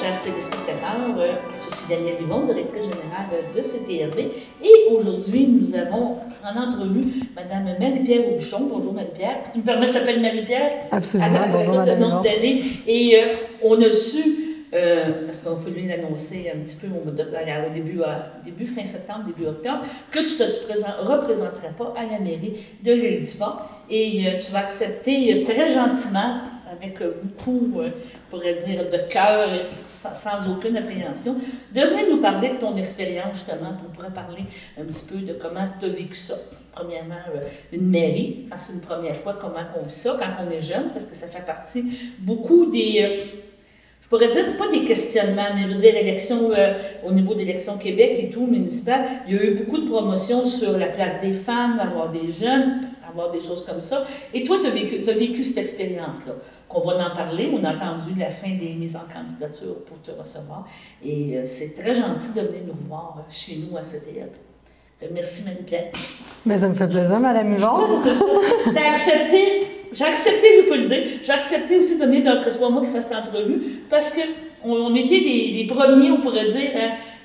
chers téléspectateurs, je suis Danielle Yvon, directrice générale de CTRV, et aujourd'hui, nous avons en entrevue Mme Marie-Pierre Aubuchon. Bonjour Marie-Pierre. Tu me permets, je t'appelle Marie-Pierre? Absolument, bonjour Mme Yvon. Et on a su, parce qu'on a voulu l'annoncer un petit peu au début fin septembre, début octobre, que tu ne te représenterais pas à la mairie de l'Île-du-Pas. Et tu vas accepter très gentiment, avec beaucoup, on pourrait dire, de cœur, sans aucune appréhension, de venir nous parler de ton expérience, justement. On pourrait parler un petit peu de comment tu as vécu ça. Premièrement, une mairie, quand c'est une première fois, comment on vit ça quand on est jeune, parce que ça fait partie beaucoup des... je pourrais dire, pas des questionnements, mais je veux dire, l'élection, au niveau de l'élection Québec et tout, municipal, il y a eu beaucoup de promotions sur la place des femmes, d'avoir des jeunes, d'avoir des choses comme ça. Et toi, tu as vécu cette expérience-là. On va en parler. On a attendu la fin des mises en candidature pour te recevoir. Et c'est très gentil de venir nous voir chez nous à CTL. Merci, Marie-Pierre. Mais ça me fait plaisir, Mme Yvon. C'est ça. Tu as accepté. J'ai accepté, je peux le dire, j'ai accepté aussi de donner que ce soit moi qui fasse l'entrevue parce qu'on était des premiers, on pourrait dire,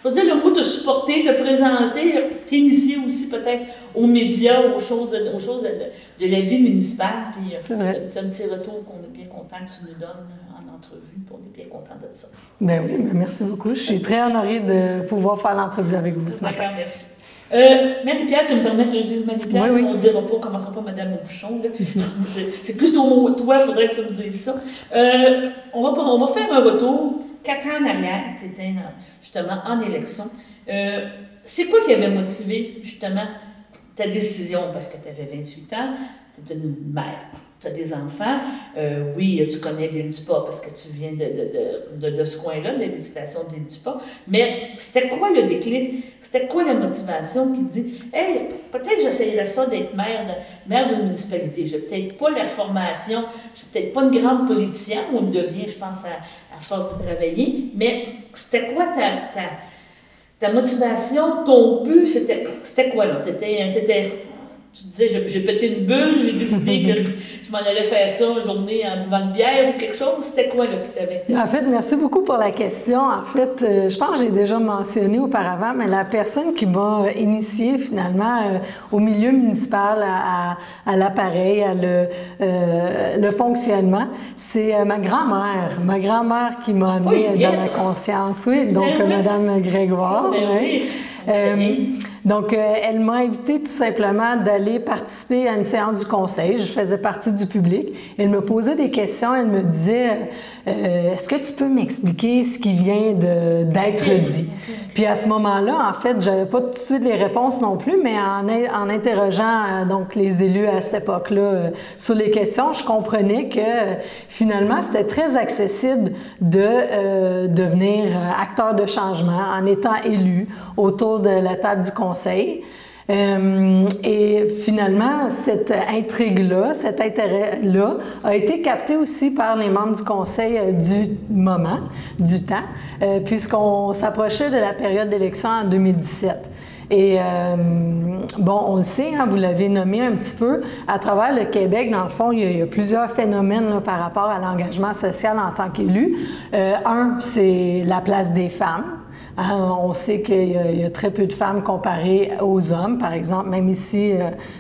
je veux dire le mot de supporter, de présenter, t'initier aussi peut-être aux médias, aux choses de la vie municipale. Puis c'est un petit retour qu'on est bien content que tu nous donnes en entrevue, puis on est bien content de ça. Ben oui, ben merci beaucoup. Je suis très honorée de pouvoir faire l'entrevue avec vous ce matin. D'accord, merci. Marie-Pierre, tu me permets que je dise Marie-Pierre? Oui, oui. On ne dira pas, commençons pas Mme Aubuchon. C'est plus ton mot, toi, il faudrait que tu me dises ça. On va faire un retour. 4 ans en arrière, tu étais justement en élection. C'est quoi qui avait motivé justement ta décision? Parce que tu avais 28 ans, tu es une mère. Tu as des enfants, oui, tu connais l'Île-du-Pas parce que tu viens de ce coin-là, de la visitation de l'Île-du-Pas, mais c'était quoi le déclic? C'était quoi la motivation qui dit « Hey, peut-être j'essayerais ça d'être maire d'une municipalité. Je n'ai peut-être pas la formation, je ne suis peut-être pas une grande politicienne, on le devient, je pense, à force de travailler, mais c'était quoi ta motivation, ton but, c'était quoi là? Tu disais, j'ai pété une bulle, j'ai décidé que je m'en allais faire ça une journée en buvant une bière ou quelque chose. C'était quoi là qui t'avait fait? En fait, merci beaucoup pour la question. En fait, je pense que j'ai déjà mentionné auparavant, mais la personne qui m'a initiée finalement au milieu municipal, à l'appareil, le fonctionnement, c'est ma grand-mère. Ma grand-mère qui m'a amenée dans la conscience, oui, donc Mme Grégoire. Oui. Donc, elle m'a invité tout simplement d'aller participer à une séance du conseil. Je faisais partie du public. Elle me posait des questions. Elle me disait est-ce que tu peux m'expliquer ce qui vient d'être dit? Puis à ce moment-là, en fait, j'avais pas tout de suite les réponses non plus, mais en interrogeant donc les élus à cette époque-là sur les questions, je comprenais que finalement, c'était très accessible de devenir acteur de changement en étant élu autour de la table du conseil. Et finalement, cette intrigue-là, cet intérêt-là a été capté aussi par les membres du conseil du moment, du temps, puisqu'on s'approchait de la période d'élection en 2017. Et bon, on le sait, hein, vous l'avez nommé un petit peu, à travers le Québec, dans le fond, il y a plusieurs phénomènes là, par rapport à l'engagement social en tant qu'élu. Un, c'est la place des femmes. On sait qu'il y a très peu de femmes comparées aux hommes. Par exemple, même ici,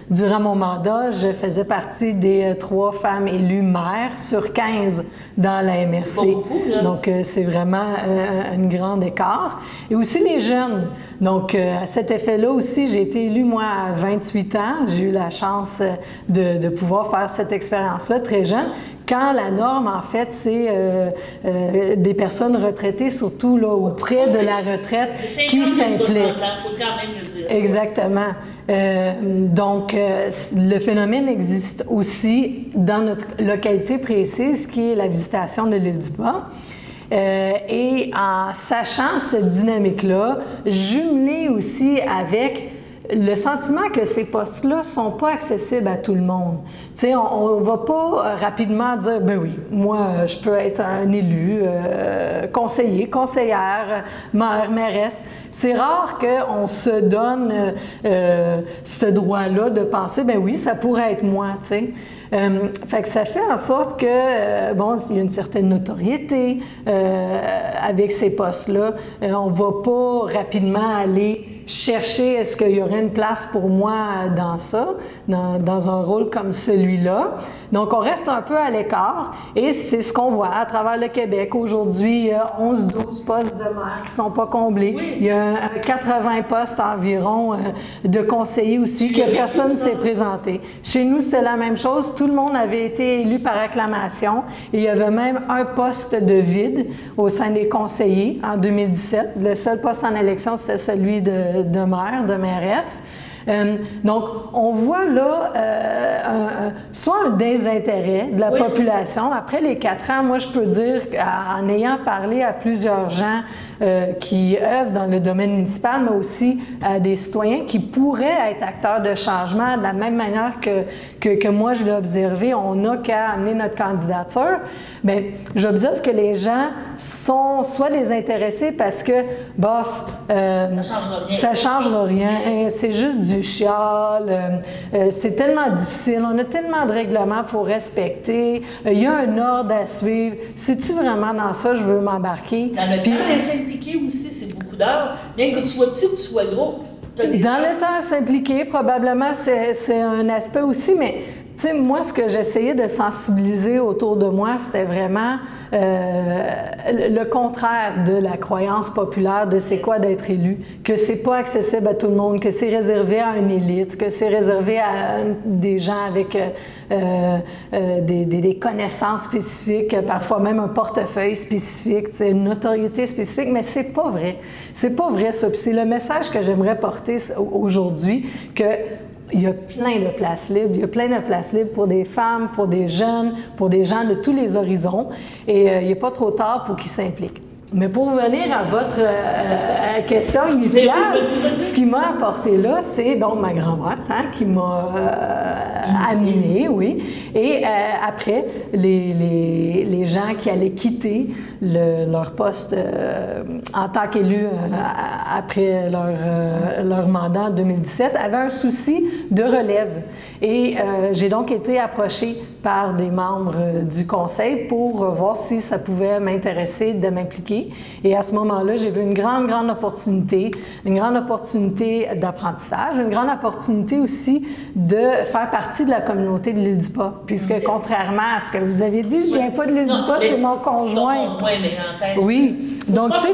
durant mon mandat, je faisais partie des 3 femmes élues maires sur 15 dans la MRC. C'est pas beaucoup, là. Donc, c'est vraiment un grand écart. Et aussi les jeunes. Donc, à cet effet-là aussi, j'ai été élue, moi, à 28 ans. J'ai eu la chance de pouvoir faire cette expérience-là très jeune. Quand la norme, en fait, c'est des personnes retraitées, surtout là, auprès de la retraite, qui s'impliquent. Il faut quand même le dire. Exactement. Donc, le phénomène existe aussi dans notre localité précise, qui est la visitation de l'Île-du-Pas. Et en sachant cette dynamique-là, jumelée aussi avec le sentiment que ces postes-là ne sont pas accessibles à tout le monde. Tu sais, on ne va pas rapidement dire « ben oui, moi, je peux être un élu, conseiller, conseillère, maire, mairesse ». C'est rare qu'on se donne ce droit-là de penser « ben oui, ça pourrait être moi », tu sais. Fait que ça fait en sorte que, bon, il y a une certaine notoriété avec ces postes-là. On ne va pas rapidement aller chercher est-ce qu'il y aurait une place pour moi dans ça, dans un rôle comme celui-là. Donc, on reste un peu à l'écart et c'est ce qu'on voit à travers le Québec. Aujourd'hui, il y a 11-12 postes de maire qui ne sont pas comblés. Oui. Il y a 80 postes environ de conseillers aussi que personne ne s'est présenté. Chez nous, c'était la même chose. Tout le monde avait été élu par acclamation et il y avait même un poste de vide au sein des conseillers en 2017. Le seul poste en élection, c'était celui de maire, de mairesse. Donc, on voit là soit un désintérêt de la population. Après les 4 ans, moi, je peux dire, en ayant parlé à plusieurs gens qui œuvrent dans le domaine municipal, mais aussi à des citoyens qui pourraient être acteurs de changement de la même manière que moi, je l'ai observé, on n'a qu'à amener notre candidature. Bien, j'observe que les gens sont soit désintéressés parce que, bof, ça changera rien, c'est juste du chial, c'est tellement difficile, on a tellement de règlements qu'il faut respecter, il y a un ordre à suivre. C'est-tu vraiment dans ça je veux m'embarquer? Dans le temps, s'impliquer aussi, c'est beaucoup d'heures. Bien que tu sois petit ou que tu sois gros. Dans le temps, s'impliquer, probablement, c'est un aspect aussi, mais tu sais, moi, ce que j'essayais de sensibiliser autour de moi, c'était vraiment le contraire de la croyance populaire de c'est quoi d'être élu, que c'est pas accessible à tout le monde, que c'est réservé à une élite, que c'est réservé à des gens avec des connaissances spécifiques, parfois même un portefeuille spécifique, une notoriété spécifique, mais c'est pas vrai. C'est pas vrai ça. Puis c'est le message que j'aimerais porter aujourd'hui, que il y a plein de places libres. Il y a plein de places libres pour des femmes, pour des jeunes, pour des gens de tous les horizons. Et il n'est pas trop tard pour qu'ils s'impliquent. Mais pour revenir à votre question initiale, ce qui m'a apporté là, c'est donc ma grand-mère qui m'a amenée, oui. Et après, les gens qui allaient quitter leur poste en tant qu'élus après leur mandat en 2017 avaient un souci de relève. Et j'ai donc été approchée par des membres du conseil pour voir si ça pouvait m'intéresser de m'impliquer. Et à ce moment-là, j'ai vu une grande opportunité d'apprentissage, une grande opportunité aussi de faire partie de la communauté de l'île du Pas, puisque contrairement à ce que vous avez dit, je ne viens pas de l'île du Pas, c'est mon conjoint. Oui, donc tu sais,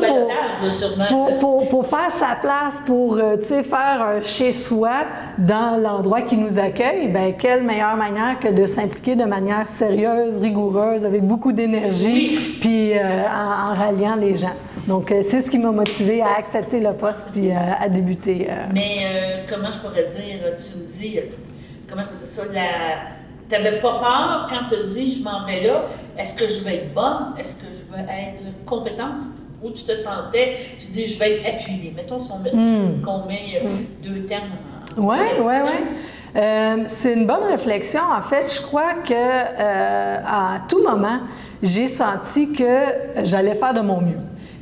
pour faire sa place, pour tu sais, faire un chez-soi dans l'endroit qui nous accueille, bien, quelle meilleure manière que de s'impliquer de manière sérieuse, rigoureuse, avec beaucoup d'énergie, puis en ralliant les gens. Donc, c'est ce qui m'a motivée à accepter le poste puis à débuter. Mais comment je pourrais dire, tu me dis, comment je peux dire ça, tu n'avais pas peur quand tu as dit je m'en vais là, est-ce que je vais être bonne, est-ce que je vais être compétente? Où tu te sentais, tu dis je vais être appuyée. Mettons qu'on met 2 termes en Oui. C'est une bonne réflexion. En fait, je crois que à tout moment, j'ai senti que j'allais faire de mon mieux.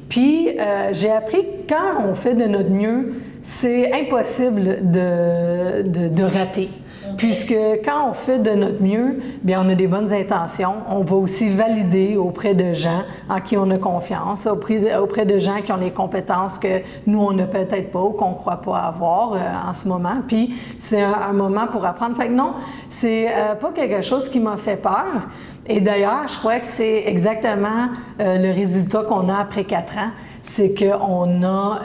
Puis, j'ai appris que quand on fait de notre mieux, c'est impossible de rater. Puisque quand on fait de notre mieux, bien, on a des bonnes intentions. On va aussi valider auprès de gens en qui on a confiance, auprès de gens qui ont les compétences que nous, on n'a peut-être pas ou qu'on ne croit pas avoir en ce moment. Puis, c'est un moment pour apprendre. Fait que non, c'est pas quelque chose qui m'a fait peur. Et d'ailleurs, je crois que c'est exactement le résultat qu'on a après 4 ans. C'est qu'on a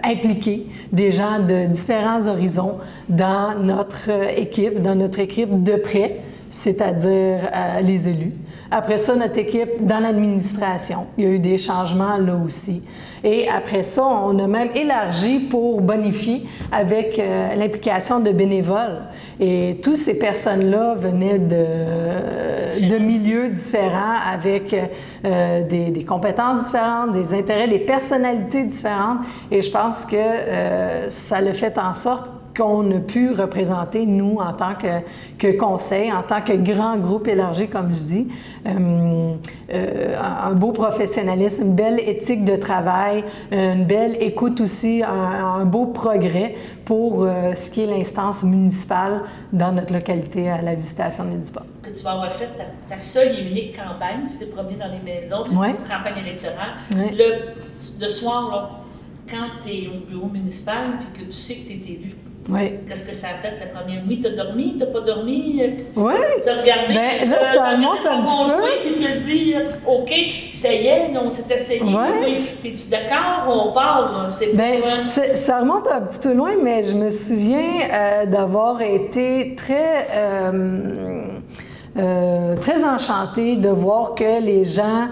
impliqué des gens de différents horizons dans notre équipe de près, c'est-à-dire les élus. Après ça, notre équipe dans l'administration. Il y a eu des changements là aussi. Et après ça, on a même élargi pour bonifier avec l'implication de bénévoles. Et toutes ces personnes-là venaient de milieux différents avec des compétences différentes, des intérêts, des personnalités différentes. Et je pense que ça l'a fait en sorte qu'on a pu représenter, nous, en tant que conseil, en tant que grand groupe élargi, comme je dis. Un beau professionnalisme, une belle éthique de travail, une belle écoute aussi, un beau progrès pour ce qui est l'instance municipale dans notre localité à la Visitation de l'île du Port. Que tu vas avoir fait ta seule et unique campagne, tu t'es promené dans les maisons, campagne électorale. Le soir, là, quand tu es au bureau municipal et que tu sais que tu es élu, qu'est-ce que ça a fait la première nuit? Tu as dormi? Tu n'as pas dormi? Oui. Tu as regardé? Ben, là, ça monte un petit peu. Puis tu as dit, OK, ça y est, on s'est essayé. Es-tu d'accord? On parle. Ça remonte un petit peu loin, mais je me souviens d'avoir été très enchantée de voir que les gens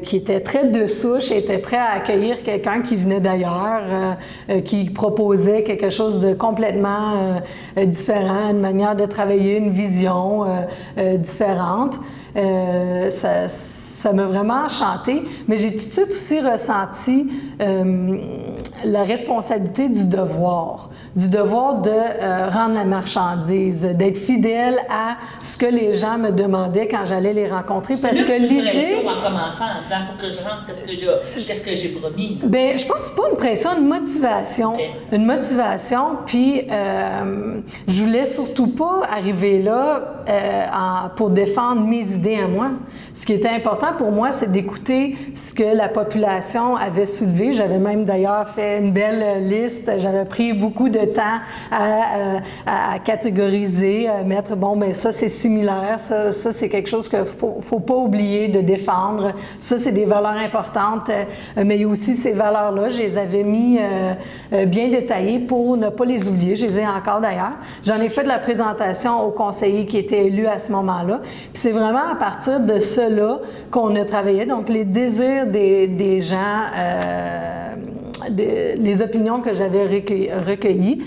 qui étaient très de souche étaient prêts à accueillir quelqu'un qui venait d'ailleurs, qui proposait quelque chose de complètement différent, une manière de travailler, une vision différente. Ça m'a vraiment enchantée, mais j'ai tout de suite aussi ressenti la responsabilité du devoir de rendre la marchandise, d'être fidèle à ce que les gens me demandaient quand j'allais les rencontrer. Parce que l'idée, en commençant, en disant « faut que je rentre, qu'est-ce que j'ai promis ». Bien, je pense pas une pression, une motivation. Okay. Une motivation, puis je voulais surtout pas arriver là pour défendre mes idées à moi. Ce qui était important pour moi, c'est d'écouter ce que la population avait soulevé. J'avais même d'ailleurs fait une belle liste. J'avais pris beaucoup de temps à catégoriser, à mettre, bon, bien ça c'est similaire, ça c'est quelque chose qu'il faut pas oublier de défendre. Ça, c'est des valeurs importantes, mais il y a aussi ces valeurs-là, je les avais mis bien détaillées pour ne pas les oublier. Je les ai encore d'ailleurs. J'en ai fait de la présentation aux conseillers qui étaient élus à ce moment-là. Puis c'est vraiment à partir de cela qu'on a travaillé. Donc, les désirs des gens, les opinions que j'avais recueillies,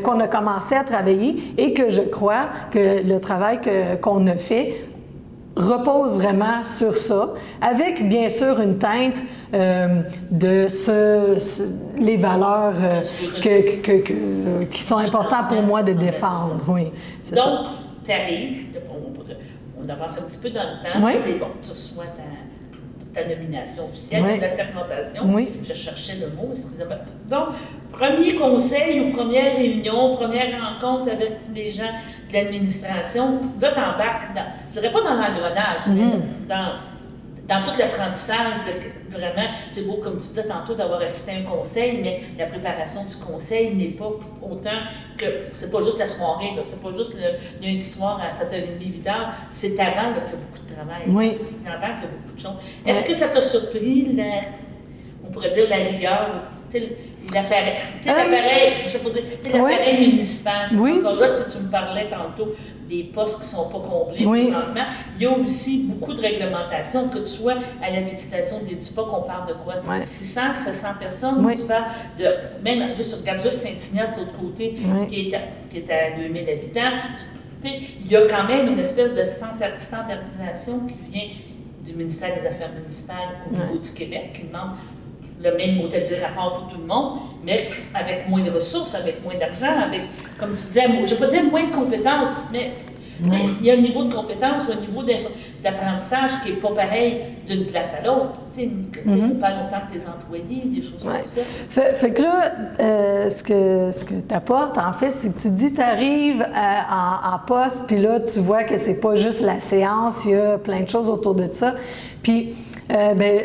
qu'on a commencé à travailler et que je crois que le travail qu'on a fait repose vraiment sur ça, avec bien sûr une teinte de les valeurs qui sont importantes pour moi de défendre. Oui, c'est ça. Donc, tu arrives, on avance un petit peu dans le temps, et bon, tu reçois ta nomination officielle, la segmentation. Je cherchais le mot, excusez-moi. Donc, premier conseil ou première réunion, première rencontre avec les gens de l'administration, là, tu embarques, je dirais pas dans l'engrenage, mais dans tout l'apprentissage, vraiment, c'est beau, comme tu disais tantôt, d'avoir assisté à un conseil, mais la préparation du conseil n'est pas autant que, c'est pas juste la soirée, c'est pas juste le lundi soir à 7h30, 8h, c'est avant qu'il y a beaucoup de travail. Oui. Avant qu'il y a beaucoup de choses. Est-ce que ça t'a surpris, on pourrait dire, la rigueur, l'appareil municipal? Oui. Encore là, tu me parlais tantôt des postes qui ne sont pas comblés présentement. Il y a aussi beaucoup de réglementations, que tu sois à la Visitation des Dupas, qu'on parle de quoi? 600, 700 personnes, tu parles de, même, regarde juste Saint-Ignace, de l'autre côté, qui est à 2000 habitants. Il y a quand même une espèce de standardisation qui vient du ministère des Affaires municipales au niveau du Québec, qui demande le même mot à dire rapport pour tout le monde, mais avec moins de ressources, avec moins d'argent, avec, comme tu disais, je ne vais pas dire moins de compétences, mais il y a un niveau de compétence ou un niveau d'apprentissage qui n'est pas pareil d'une place à l'autre. Pas longtemps que tes employés, des choses comme ça. Fait que là, ce que tu apportes, en fait, c'est que tu dis, tu arrives en poste, puis là, tu vois que c'est pas juste la séance, il y a plein de choses autour de ça. Puis,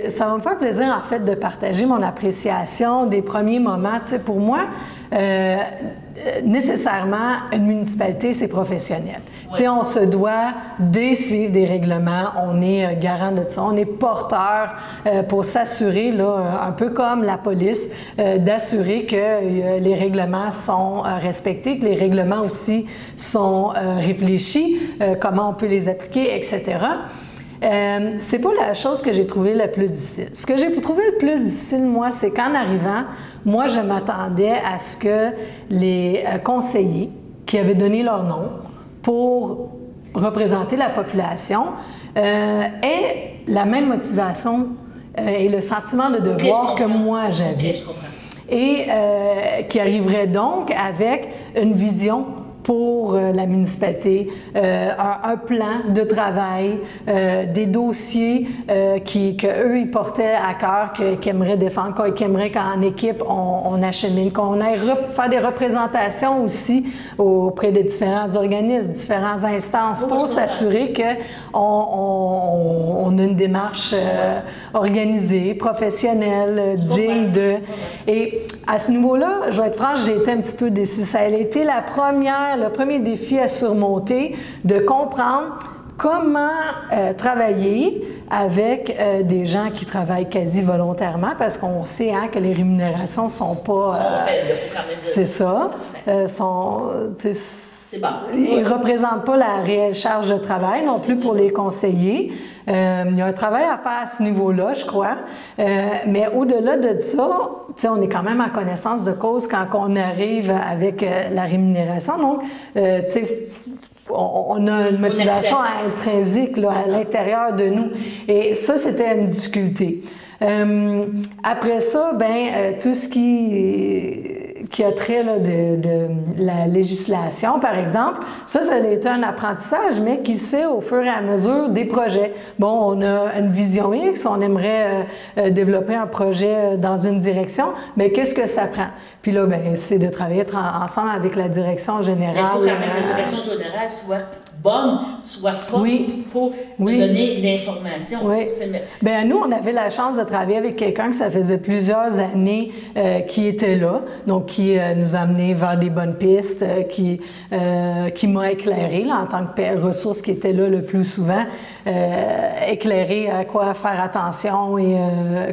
ça va me faire plaisir, en fait, de partager mon appréciation des premiers moments. Tu sais, pour moi, nécessairement, une municipalité, c'est professionnel. Tu sais, on se doit de suivre des règlements, on est garant de ça, on est porteur pour s'assurer, là, un peu comme la police, d'assurer que les règlements sont respectés, que les règlements aussi sont réfléchis, comment on peut les appliquer, etc. C'est pas la chose que j'ai trouvé la plus difficile. Ce que j'ai trouvé le plus difficile, moi, c'est qu'en arrivant, moi, je m'attendais à ce que les conseillers qui avaient donné leur nom pour représenter la population aient la même motivation et le sentiment de devoir que moi j'avais. et qui arriverait donc avec une vision pour la municipalité, un plan de travail, des dossiers qu'eux, ils portaient à cœur, qu'ils aimeraient défendre, qu'ils aimeraient qu'en équipe, on achemine, qu'on aille faire des représentations aussi auprès des différents organismes, différentes instances, pour s'assurer qu'on a une démarche organisée, professionnelle, digne de... Et à ce niveau-là, je vais être franche, j'ai été un petit peu déçue. Ça a été le premier défi à surmonter, de comprendre comment travailler avec des gens qui travaillent quasi volontairement, parce qu'on sait que les rémunérations sont pas... c'est ça. Ils ne représentent pas la réelle charge de travail non plus pour les conseillers. Il y a un travail à faire à ce niveau-là, je crois. Mais au-delà de ça, on est quand même en connaissance de cause quand on arrive avec la rémunération. Donc, on a une motivation intrinsèque là, à l'intérieur de nous. Et ça, c'était une difficulté. Après ça, tout ce qui a trait là, de la législation, par exemple, ça a été un apprentissage, mais qui se fait au fur et à mesure des projets. Bon, on a une vision X, on aimerait développer un projet dans une direction, mais qu'est-ce que ça prend? Puis là, c'est de travailler ensemble avec la direction générale. Il faut quand même que la direction générale soit bonne, soit forte pour donner l'information. Oui. Nous, on avait la chance de travailler avec quelqu'un que ça faisait plusieurs années qui était là, donc qui nous a amenés vers des bonnes pistes, qui m'a éclairé là, en tant que ressource qui était là le plus souvent, éclairé à quoi faire attention et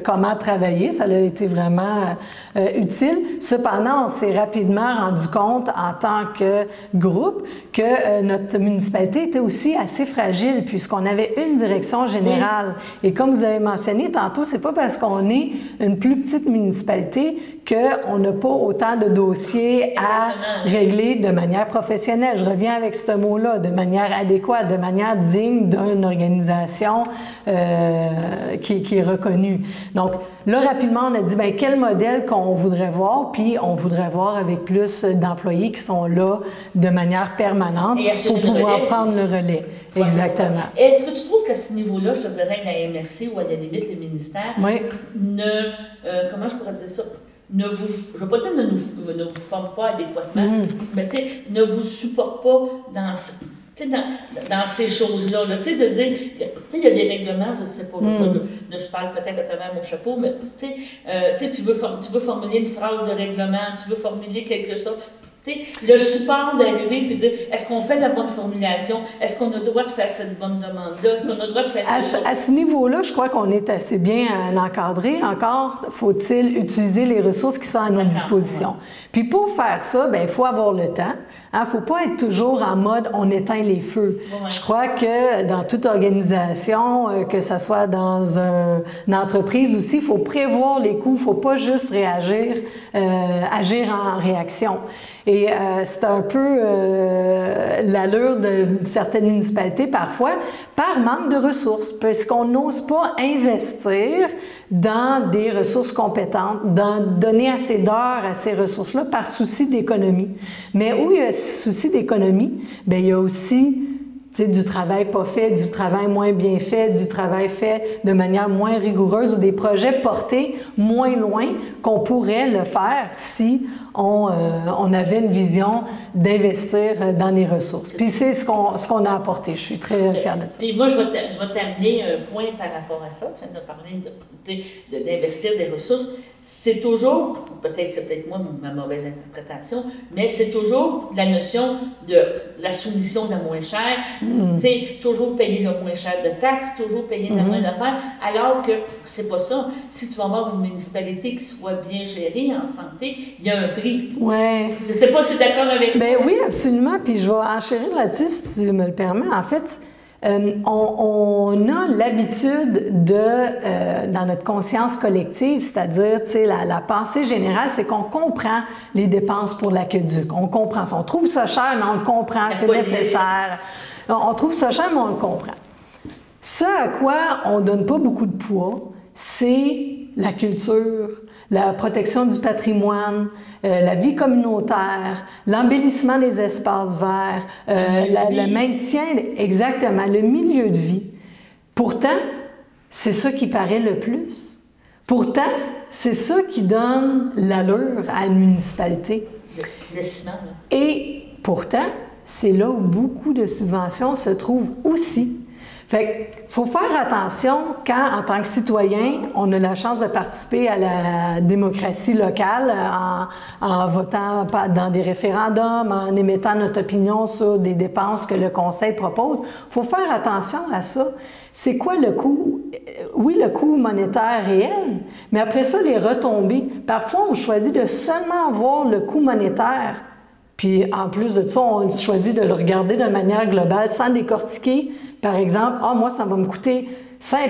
comment travailler. Ça a été vraiment utile. Cependant, on s'est rapidement rendu compte en tant que groupe que notre municipalité était aussi assez fragile puisqu'on avait une direction générale. Oui. Et comme vous avez mentionné tantôt, c'est pas parce qu'on est une plus petite municipalité qu'on n'a pas autant de dossiers à régler de manière professionnelle. Je reviens avec ce mot-là, de manière adéquate, de manière digne d'une organisation qui est reconnue. Donc, là, rapidement, on a dit, quel modèle qu'on voudrait voir, puis on voudrait voir avec plus d'employés qui sont là de manière permanente pour pouvoir prendre le relais. Exactement. Est-ce que tu trouves qu'à ce niveau-là, je te dirais que la MRC ou à la limite, les ministères, comment je pourrais dire ça? Je ne veux pas dire ne vous forment pas adéquatement, mais ne vous supportent pas dans ces choses-là. Tu sais, de dire, il y a des règlements, je ne sais pas, je parle peut-être à travers mon chapeau, mais tu veux formuler une phrase de règlement, tu veux formuler quelque chose. Le support d'arriver puis de dire, est-ce qu'on fait la bonne formulation? Est-ce qu'on a le droit de faire cette bonne demande-là? Est-ce qu'on a le droit de faire ça? À ce niveau-là, je crois qu'on est assez bien encadré. Encore, faut-il utiliser les ressources qui sont à notre disposition. Puis pour faire ça, il faut avoir le temps. Il ne faut pas être toujours en mode « on éteint les feux ». Je crois que dans toute organisation, que ce soit dans une entreprise aussi, il faut prévoir les coûts. Il ne faut pas juste réagir, agir en réaction. Et c'est un peu l'allure de certaines municipalités parfois, par manque de ressources, parce qu'on n'ose pas investir dans des ressources compétentes, donner assez d'heures à ces ressources-là par souci d'économie. Mais où il y a souci d'économie, il y a aussi du travail pas fait, du travail moins bien fait, du travail fait de manière moins rigoureuse ou des projets portés moins loin qu'on pourrait le faire si on avait une vision d'investir dans les ressources. Puis c'est ce qu'on a apporté. Je suis très fière de ça. Et moi, je vais terminer un point par rapport à ça. Tu viens de parler d'investir des ressources. C'est toujours, c'est peut-être moi ma mauvaise interprétation, mais c'est toujours la notion de la soumission de la moins chère. Tu sais, toujours payer le moins cher de taxes, toujours payer le moins d'affaires, alors que c'est pas ça. Si tu vas avoir une municipalité qui soit bien gérée en santé, il y a un prix. Ouais. Je sais pas si tu es d'accord avec moi. Oui, absolument. Puis je vais enchérir là-dessus, si tu me le permets. En fait, on a l'habitude dans notre conscience collective, c'est-à-dire, la pensée générale, c'est qu'on comprend les dépenses pour l'aqueduc. On comprend ça. On trouve ça cher, mais on le comprend, c'est nécessaire. On trouve ça cher, mais on le comprend. Ce à quoi on ne donne pas beaucoup de poids, c'est la culture, la protection du patrimoine, la vie communautaire, l'embellissement des espaces verts, le maintien, exactement, le milieu de vie. Pourtant, c'est ça qui paraît le plus. Pourtant, c'est ça qui donne l'allure à une municipalité. Le ciment. Et pourtant, c'est là où beaucoup de subventions se trouvent aussi. Fait qu'il faut faire attention quand, en tant que citoyen, on a la chance de participer à la démocratie locale en votant dans des référendums, en émettant notre opinion sur des dépenses que le conseil propose. Il faut faire attention à ça. C'est quoi le coût? Oui, le coût monétaire réel, mais après ça, les retombées. Parfois, on choisit de seulement voir le coût monétaire. Puis, en plus de ça, on choisit de le regarder de manière globale sans décortiquer. Par exemple, « Ah, moi, ça va me coûter 5$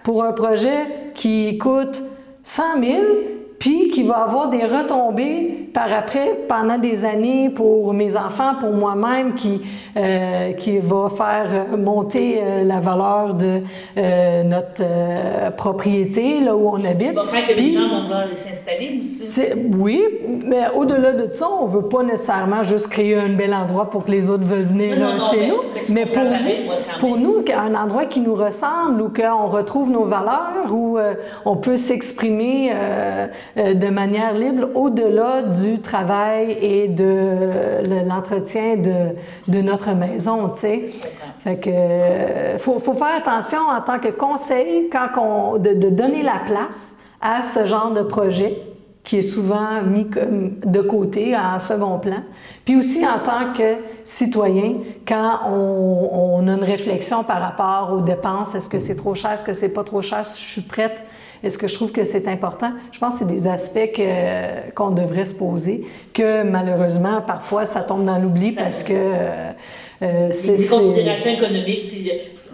pour un projet qui coûte 100 000 puis qui va avoir des retombées par après, pendant des années, pour mes enfants, pour moi-même, qui va faire monter la valeur de notre propriété, là où on habite. Ça va faire que les gens vont vouloir s'installer aussi. Oui, mais au-delà de ça, on ne veut pas nécessairement juste créer un bel endroit pour que les autres veulent venir chez nous, mais pour nous, un endroit qui nous ressemble, où on retrouve nos valeurs, où on peut s'exprimer de manière libre au-delà du travail et de l'entretien de notre maison, tu sais. Fait que faut faire attention en tant que conseil de donner la place à ce genre de projet qui est souvent mis de côté, en second plan. Puis aussi en tant que citoyen, quand on a une réflexion par rapport aux dépenses, est-ce que c'est trop cher, est-ce que c'est pas trop cher, si je suis prête, est-ce que je trouve que c'est important? Je pense que c'est des aspects qu'on devrait se poser, que malheureusement, parfois, ça tombe dans l'oubli parce que... c'est des considérations économiques, puis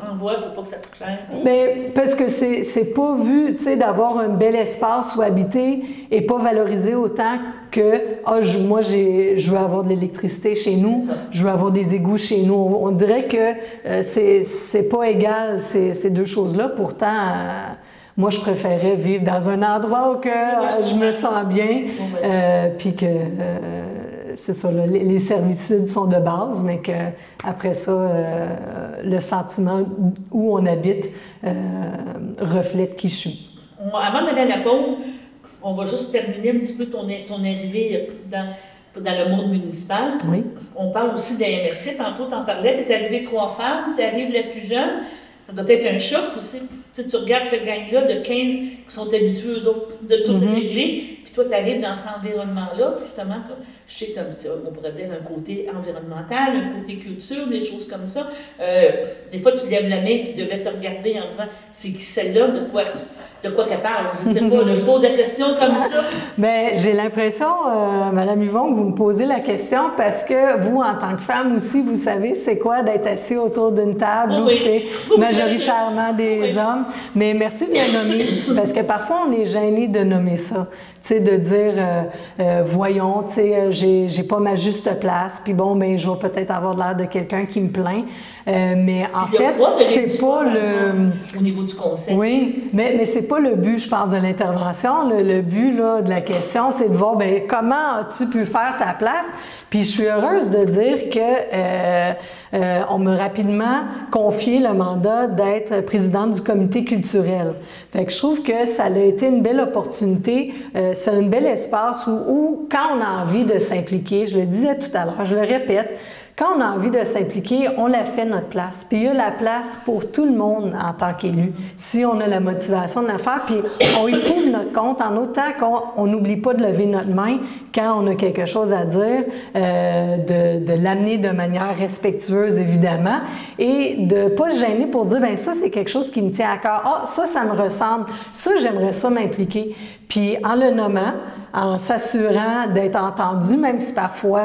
en voie, il ne faut pas que ça coûte cher. Mais parce que c'est pas vu, tu sais, d'avoir un bel espace où habiter et pas valorisé autant que moi, je veux avoir de l'électricité chez nous, je veux avoir des égouts chez nous. On dirait que c'est pas égal, ces deux choses-là. Pourtant... moi, je préférais vivre dans un endroit où je me sens bien, puis que c'est ça, là, les servitudes sont de base, mais qu'après ça, le sentiment où on habite reflète qui je suis. Avant d'aller à la pause, on va juste terminer un petit peu ton arrivée dans le monde municipal. Oui. On parle aussi de la MRC, tantôt tu en parlais, tu es arrivée 3 femmes, tu arrives la plus jeune. Ça doit être un choc aussi. Tu regardes ce gang-là de 15 qui sont habitués aux autres de tout régler, puis toi, tu arrives dans cet environnement-là, puis justement, je sais que on pourrait dire un côté environnemental, un côté culture, des choses comme ça. Des fois, tu lèves la main et tu devais te regarder en disant « c'est qui celle-là, de quoi qu'elle parle? » Je ne sais pas, là, je pose la question comme ça. Mais j'ai l'impression, Mme Yvon, que vous me posez la question parce que vous, en tant que femme aussi, vous savez c'est quoi d'être assis autour d'une table où c'est majoritairement des hommes. Mais merci de le nommer, parce que parfois, on est gêné de nommer ça. Tu sais, de dire, voyons, tu sais, j'ai pas ma juste place, puis bon, ben, je vais peut-être avoir l'air de quelqu'un qui me plaint. Mais en fait, c'est pas le... Au niveau du conseil. Oui, mais c'est pas le but, je pense, de l'intervention. Le but, là, de la question, c'est de voir, ben, comment as-tu pu faire ta place? Puis je suis heureuse de dire que on m'a rapidement confié le mandat d'être présidente du comité culturel. Fait que je trouve que ça a été une belle opportunité, c'est un bel espace où quand on a envie de s'impliquer, je le disais tout à l'heure, je le répète, quand on a envie de s'impliquer, on la fait notre place. Puis il y a la place pour tout le monde en tant qu'élu, si on a la motivation de la faire. Puis on y trouve notre compte en autant qu'on n'oublie pas de lever notre main quand on a quelque chose à dire, de l'amener de manière respectueuse, évidemment, et de pas se gêner pour dire, bien ça, c'est quelque chose qui me tient à cœur. Ah, ça me ressemble. Ça, j'aimerais ça m'impliquer. Puis en le nommant, en s'assurant d'être entendu, même si parfois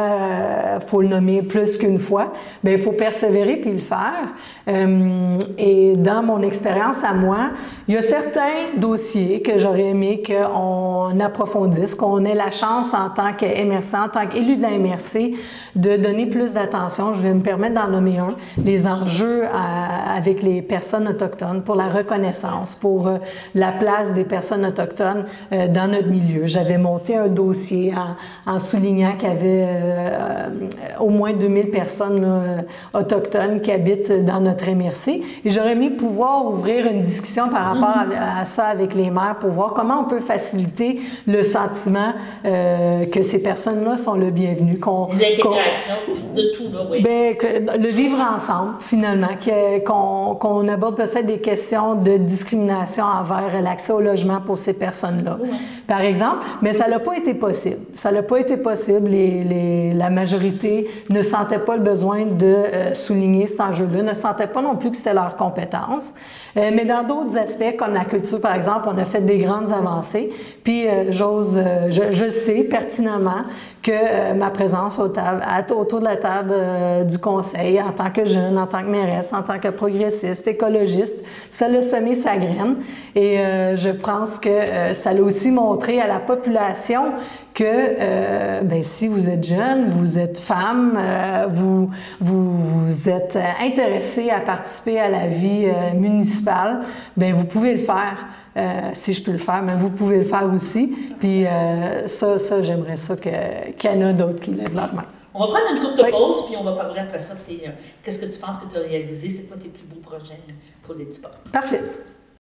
il faut le nommer plus qu'une fois, bien, il faut persévérer puis le faire. Et dans mon expérience à moi, il y a certains dossiers que j'aurais aimé qu'on approfondisse, qu'on ait la chance en tant qu'MRC, en tant qu'élu de la MRC, de donner plus d'attention. Je vais me permettre d'en nommer un, les enjeux avec les personnes autochtones, pour la reconnaissance, pour la place des personnes autochtones dans notre milieu. J'avais monté un dossier en soulignant qu'il y avait au moins 2000 personnes là, autochtones qui habitent dans notre MRC. Et j'aurais aimé pouvoir ouvrir une discussion par rapport à ça avec les maires pour voir comment on peut faciliter le sentiment que ces personnes-là sont le bienvenu. L'intégration de tout, là, oui. Bien, le vivre ensemble, finalement, qu'on aborde peut-être des questions de discrimination envers l'accès au logement pour ces personnes-là, par exemple. Mais ça n'a pas été possible. Ça n'a pas été possible. La majorité ne sentait pas le besoin de souligner cet enjeu-là, ne sentait pas non plus que c'était leur compétence. Mais dans d'autres aspects, comme la culture, par exemple, on a fait des grandes avancées. Puis, je sais pertinemment que ma présence autour de la table du conseil, en tant que jeune, en tant que mairesse, en tant que progressiste, écologiste, ça l'a semé sa graine. Et je pense que ça l'a aussi montré à la population que ben, si vous êtes jeune, vous êtes femme, vous êtes intéressé à participer à la vie municipale, bien, vous pouvez le faire. Si je peux le faire, mais vous pouvez le faire aussi. Puis ça j'aimerais ça qu'il y en a d'autres qui lèvent leur main. On va prendre une courte pause, puis on va parler après ça. Qu'est-ce que tu penses que tu as réalisé? C'est quoi tes plus beaux projets pour les sports? Parfait.